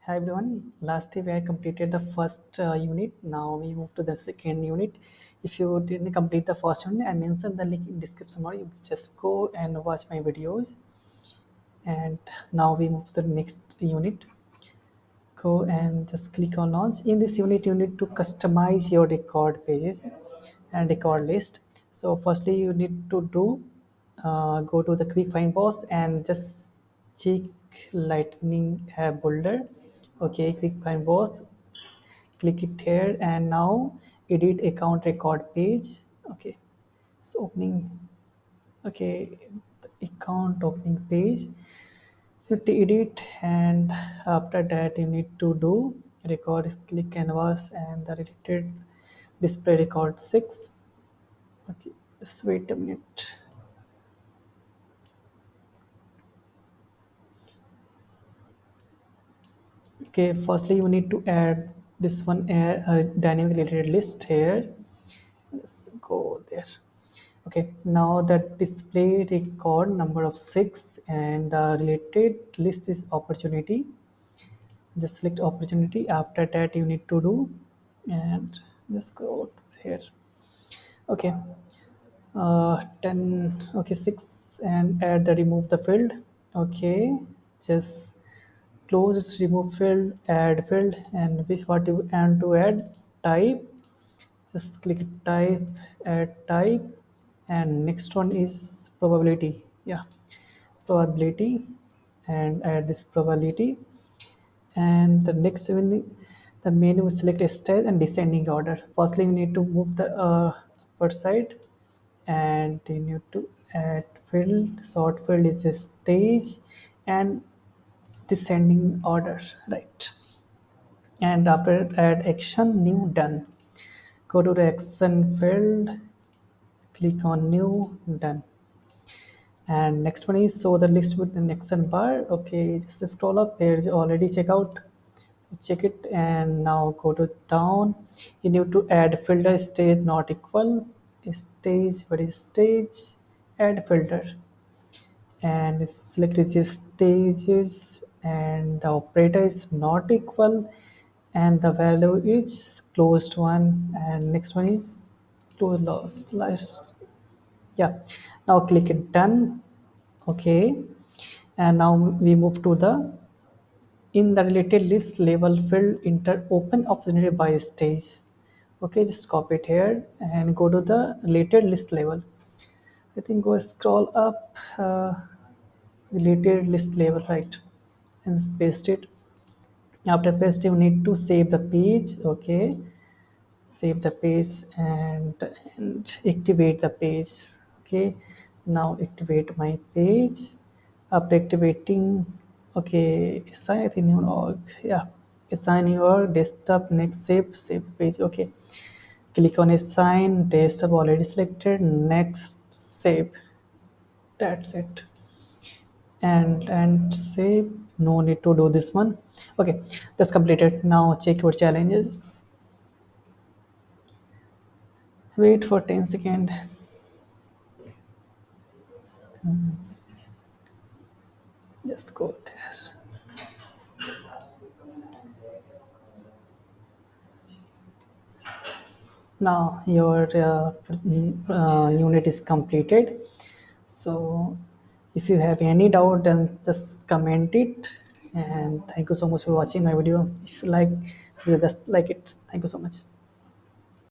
Hi everyone. Last week I completed the first unit. Now we move to the second unit. If you didn't complete the first unit, I mentioned the link in description or you just go and watch my videos. And now we move to the next unit. Go and just click on launch. In this unit, you need to customize your record pages and record list. So firstly, you need to do go to the quick find box and just check lightning boulder. Okay, quick find box, click it here and now edit account record page. Okay, so opening, okay, the account opening page, you edit, and after that you need to do record, click canvas and the related display record 6. Okay, just wait a minute. Okay, firstly you need to add this one, a dynamic related list here. Let's go there. Okay, now the display record number of 6 and the related list is opportunity. Just select opportunity. After that you need to do and just go to here. Okay, 10, okay, 6 and add the remove the field. Okay, just close this remove field, add field, and this what you want to add type. Just click type, add type, and next one is probability. Yeah, probability, and add this probability. And the next one, the menu select a stage and descending order. Firstly you need to move the upper side and you need to add field. Sort field is a stage and descending order, right? And after add action, new, done. Go to the action field, click on new, done. And next one is so the list with an action bar. Okay, just scroll up, here is already checkout. So check it and now go to down. You need to add filter stage not equal stage. What is stage? Add filter and select this stages and the operator is not equal and the value is closed one and next one is close last. Yeah, now click it done. Okay, and now we move to the in the related list label field enter open opportunity by stage. Okay, just copy it here and go to the related list label. I think go scroll up, related list label, right, and paste it. After paste you need to save the page. Okay, save the page and activate the page. Okay, now activate my page. After activating, okay, assign in your org. Yeah, assign your desktop. Next save the page. Okay, click on assign desktop, already selected. Next save. That's it. And save. No need to do this one. Okay, that's completed. Now check your challenges. Wait for 10 seconds. Just go there. Now your unit is completed. So if you have any doubt, then just comment it. And thank you so much for watching my video. If you like, just like it. Thank you so much.